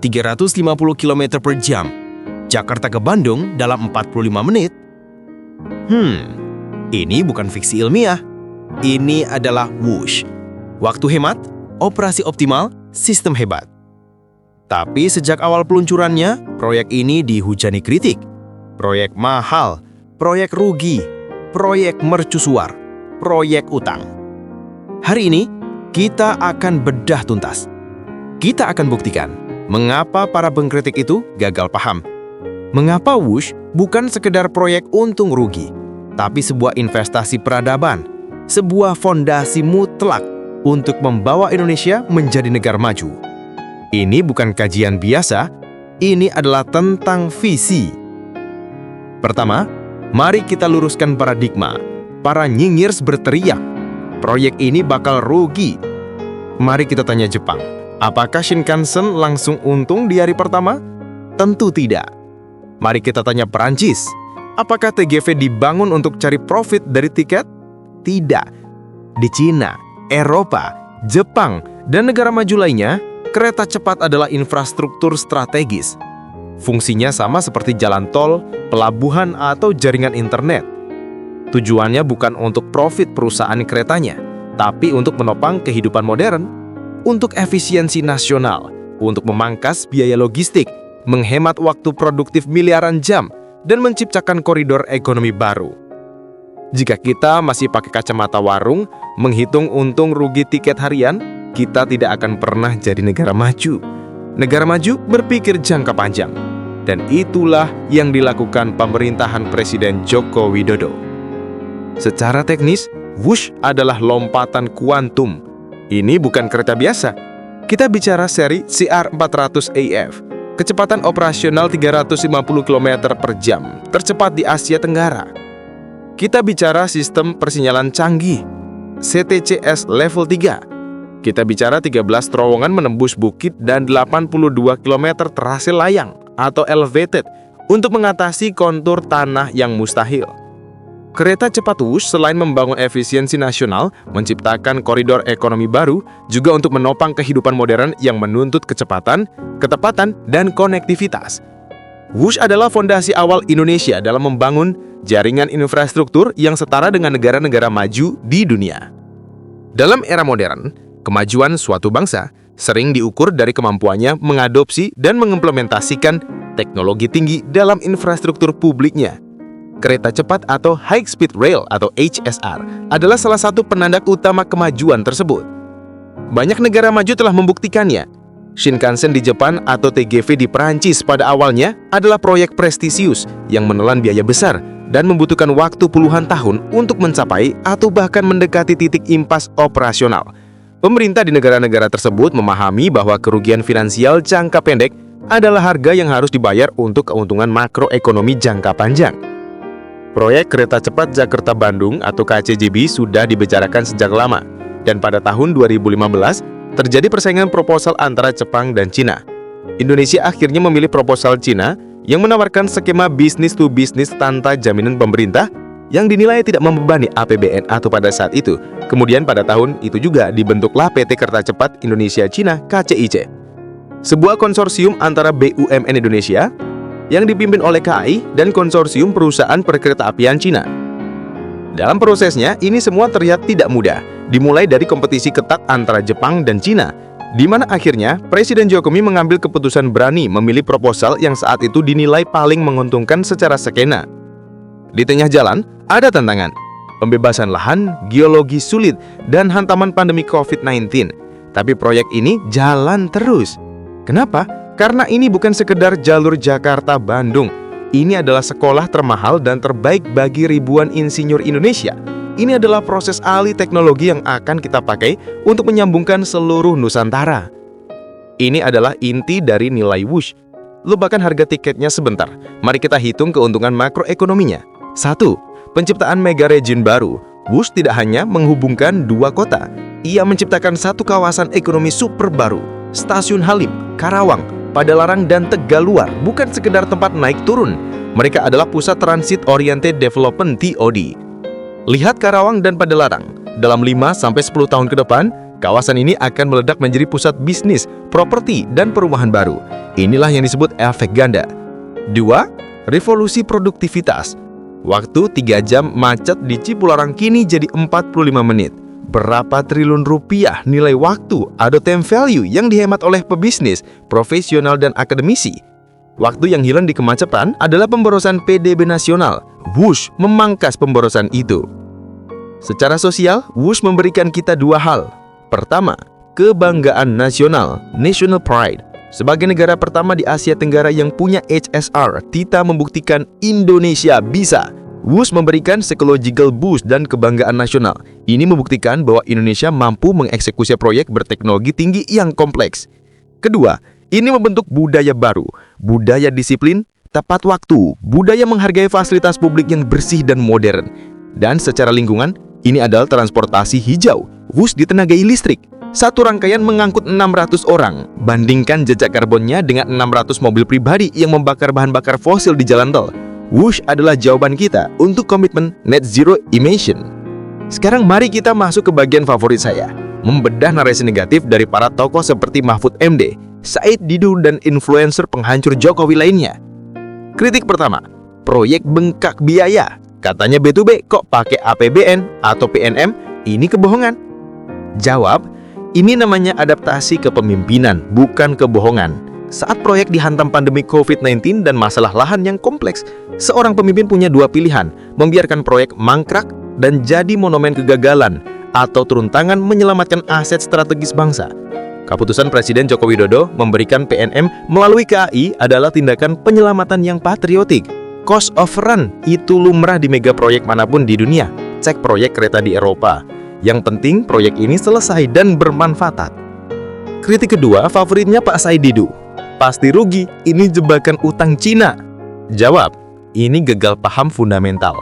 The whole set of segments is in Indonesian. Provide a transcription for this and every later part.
350 km per jam. Jakarta ke Bandung dalam 45 menit. Ini bukan fiksi ilmiah. Ini adalah Whoosh. Waktu hemat, operasi optimal, sistem hebat. Tapi sejak awal peluncurannya, proyek ini dihujani kritik. Proyek mahal, proyek rugi, proyek mercusuar, proyek utang. Hari ini, kita akan bedah tuntas. Kita akan buktikan mengapa para pengkritik itu gagal paham. Mengapa Whoosh bukan sekedar proyek untung rugi, tapi sebuah investasi peradaban, sebuah fondasi mutlak untuk membawa Indonesia menjadi negara maju. Ini bukan kajian biasa, ini adalah tentang visi. Pertama, mari kita luruskan paradigma. Para nyinyir berteriak, proyek ini bakal rugi. Mari kita tanya Jepang, apakah Shinkansen langsung untung di hari pertama? Tentu tidak. Mari kita tanya Perancis, apakah TGV dibangun untuk cari profit dari tiket? Tidak. Di Cina, Eropa, Jepang, dan negara maju lainnya, kereta cepat adalah infrastruktur strategis. Fungsinya sama seperti jalan tol, pelabuhan, atau jaringan internet. Tujuannya bukan untuk profit perusahaan keretanya, tapi untuk menopang kehidupan modern, untuk efisiensi nasional, untuk memangkas biaya logistik, menghemat waktu produktif miliaran jam, dan menciptakan koridor ekonomi baru. Jika kita masih pakai kacamata warung, menghitung untung rugi tiket harian, kita tidak akan pernah jadi negara maju. Negara maju berpikir jangka panjang. Dan itulah yang dilakukan pemerintahan Presiden Joko Widodo. Secara teknis, Whoosh adalah lompatan kuantum. Ini bukan kereta biasa. Kita bicara seri CR400AF, kecepatan operasional 350 km per jam, tercepat di Asia Tenggara. Kita bicara sistem persinyalan canggih, CTCS level 3. Kita bicara 13 terowongan menembus bukit dan 82 km terhasil layang atau elevated untuk mengatasi kontur tanah yang mustahil. Kereta cepat Whoosh selain membangun efisiensi nasional, menciptakan koridor ekonomi baru, juga untuk menopang kehidupan modern yang menuntut kecepatan, ketepatan, dan konektivitas. Whoosh adalah fondasi awal Indonesia dalam membangun jaringan infrastruktur yang setara dengan negara-negara maju di dunia. Dalam era modern, kemajuan suatu bangsa sering diukur dari kemampuannya mengadopsi dan mengimplementasikan teknologi tinggi dalam infrastruktur publiknya. Kereta cepat atau High Speed Rail atau HSR adalah salah satu penanda utama kemajuan tersebut. Banyak negara maju telah membuktikannya. Shinkansen di Jepang atau TGV di Perancis pada awalnya adalah proyek prestisius yang menelan biaya besar dan membutuhkan waktu puluhan tahun untuk mencapai atau bahkan mendekati titik impas operasional. Pemerintah di negara-negara tersebut memahami bahwa kerugian finansial jangka pendek adalah harga yang harus dibayar untuk keuntungan makroekonomi jangka panjang. Proyek kereta cepat Jakarta-Bandung atau KCJB sudah dibicarakan sejak lama, dan pada tahun 2015 terjadi persaingan proposal antara Jepang dan Cina. Indonesia akhirnya memilih proposal Cina yang menawarkan skema bisnis to bisnis tanpa jaminan pemerintah yang dinilai tidak membebani APBN atau pada saat itu. Kemudian pada tahun itu juga dibentuklah PT Kereta Cepat Indonesia Cina (KCIC), sebuah konsorsium antara BUMN Indonesia yang dipimpin oleh KAI dan konsorsium perusahaan perkeretaapian Cina. Dalam prosesnya, ini semua terlihat tidak mudah, dimulai dari kompetisi ketat antara Jepang dan Cina, di mana akhirnya Presiden Jokowi mengambil keputusan berani memilih proposal yang saat itu dinilai paling menguntungkan secara skena. Di tengah jalan, ada tantangan, pembebasan lahan, geologi sulit, dan hantaman pandemi COVID-19. Tapi proyek ini jalan terus. Kenapa? Karena ini bukan sekedar jalur Jakarta-Bandung. Ini adalah sekolah termahal dan terbaik bagi ribuan insinyur Indonesia. Ini adalah proses alih teknologi yang akan kita pakai untuk menyambungkan seluruh Nusantara. Ini adalah inti dari nilai Whoosh. Lupakan harga tiketnya sebentar. Mari kita hitung keuntungan makroekonominya. 1. Penciptaan mega region baru. Whoosh tidak hanya menghubungkan dua kota. Ia menciptakan satu kawasan ekonomi super baru. Stasiun Halim, Karawang, Padalarang, dan Tegaluar bukan sekedar tempat naik turun. Mereka adalah pusat Transit Oriented Development (TOD). Lihat Karawang dan Padalarang. Dalam 5-10 tahun ke depan, kawasan ini akan meledak menjadi pusat bisnis, properti, dan perumahan baru. Inilah yang disebut efek ganda. 2. Revolusi produktivitas. Waktu 3 jam macet di Cipularang kini jadi 45 menit. Berapa triliun rupiah nilai waktu atau time value yang dihemat oleh pebisnis, profesional, dan akademisi. Waktu yang hilang di kemacetan adalah pemborosan PDB nasional. Whoosh memangkas pemborosan itu. Secara sosial, Whoosh memberikan kita 2 hal. Pertama, kebanggaan nasional, national pride. Sebagai negara pertama di Asia Tenggara yang punya HSR, kita membuktikan Indonesia bisa. Whoosh memberikan psychological boost dan kebanggaan nasional. Ini membuktikan bahwa Indonesia mampu mengeksekusi proyek berteknologi tinggi yang kompleks. Kedua, ini membentuk budaya baru, budaya disiplin, tepat waktu, budaya menghargai fasilitas publik yang bersih dan modern. Dan secara lingkungan, ini adalah transportasi hijau. Whoosh ditenagai listrik. Satu rangkaian mengangkut 600 orang. Bandingkan jejak karbonnya dengan 600 mobil pribadi yang membakar bahan bakar fosil di jalan tol. Whoosh adalah jawaban kita untuk komitmen net zero emission. Sekarang mari kita masuk ke bagian favorit saya, membedah narasi negatif dari para tokoh seperti Mahfud MD, Said Didu, dan influencer penghancur Jokowi lainnya. Kritik pertama, proyek bengkak biaya. Katanya B2B kok pakai APBN atau PNM, ini kebohongan. Jawab, ini namanya adaptasi kepemimpinan, bukan kebohongan. Saat proyek dihantam pandemi COVID-19 dan masalah lahan yang kompleks, seorang pemimpin punya 2 pilihan, membiarkan proyek mangkrak dan jadi monumen kegagalan, atau turun tangan menyelamatkan aset strategis bangsa. Keputusan Presiden Joko Widodo memberikan PNM melalui KAI adalah tindakan penyelamatan yang patriotik. Cost of run itu lumrah di mega proyek manapun di dunia. Cek proyek kereta di Eropa. Yang penting proyek ini selesai dan bermanfaat. Kritik kedua favoritnya Pak Said Didu. Pasti rugi, ini jebakan utang Cina. Jawab, ini gagal paham fundamental.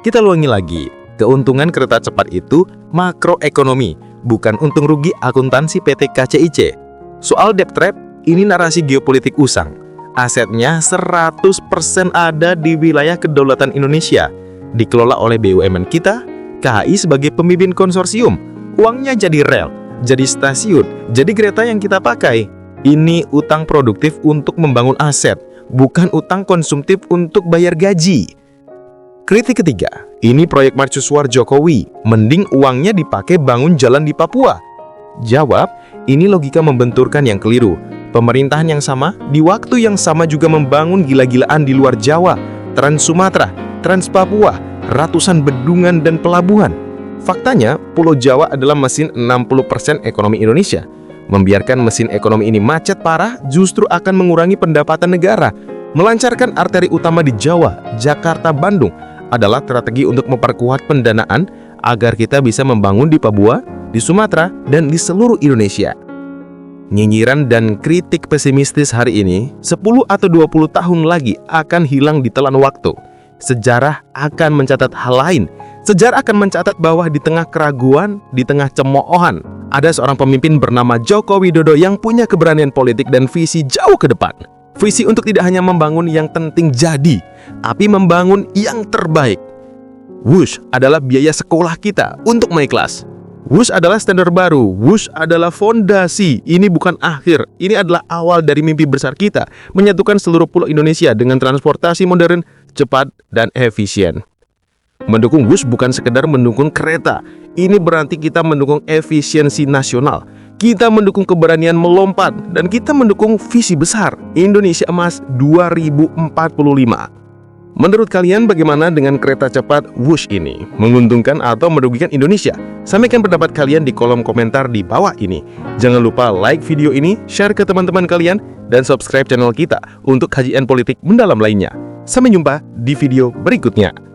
Kita ulangi lagi, keuntungan kereta cepat itu makroekonomi, bukan untung rugi akuntansi PT KCIC. Soal debt trap, ini narasi geopolitik usang. Asetnya 100% ada di wilayah kedaulatan Indonesia, dikelola oleh BUMN kita, KAI sebagai pemimpin konsorsium. Uangnya jadi rel, jadi stasiun, jadi kereta yang kita pakai. Ini utang produktif untuk membangun aset, bukan utang konsumtif untuk bayar gaji. Kritik ketiga, ini proyek mercusuar Jokowi, mending uangnya dipakai bangun jalan di Papua. Jawab, ini logika membenturkan yang keliru. Pemerintahan yang sama, di waktu yang sama juga membangun gila-gilaan di luar Jawa, Trans Sumatera, Trans Papua, ratusan bendungan dan pelabuhan. Faktanya, Pulau Jawa adalah mesin 60% ekonomi Indonesia. Membiarkan mesin ekonomi ini macet parah justru akan mengurangi pendapatan negara. Melancarkan arteri utama di Jawa, Jakarta, Bandung adalah strategi untuk memperkuat pendanaan agar kita bisa membangun di Papua, di Sumatera, dan di seluruh Indonesia. Nyinyiran dan kritik pesimistis hari ini 10 atau 20 tahun lagi akan hilang di telan waktu. Sejarah akan mencatat hal lain. Sejarah akan mencatat bahwa di tengah keraguan, di tengah cemoohan, ada seorang pemimpin bernama Joko Widodo yang punya keberanian politik dan visi jauh ke depan. Visi untuk tidak hanya membangun yang penting jadi, tapi membangun yang terbaik. Whoosh adalah biaya sekolah kita untuk naik kelas. Whoosh adalah standar baru. Whoosh adalah fondasi. Ini bukan akhir. Ini adalah awal dari mimpi besar kita, menyatukan seluruh pulau Indonesia dengan transportasi modern, cepat, dan efisien. Mendukung Whoosh bukan sekedar mendukung kereta. Ini berarti kita mendukung efisiensi nasional. Kita mendukung keberanian melompat, dan kita mendukung visi besar Indonesia Emas 2045. Menurut kalian bagaimana dengan kereta cepat Whoosh ini? Menguntungkan atau merugikan Indonesia? Sampaikan pendapat kalian di kolom komentar di bawah ini. Jangan lupa like video ini, share ke teman-teman kalian, dan subscribe channel kita untuk kajian politik mendalam lainnya. Sampai jumpa di video berikutnya.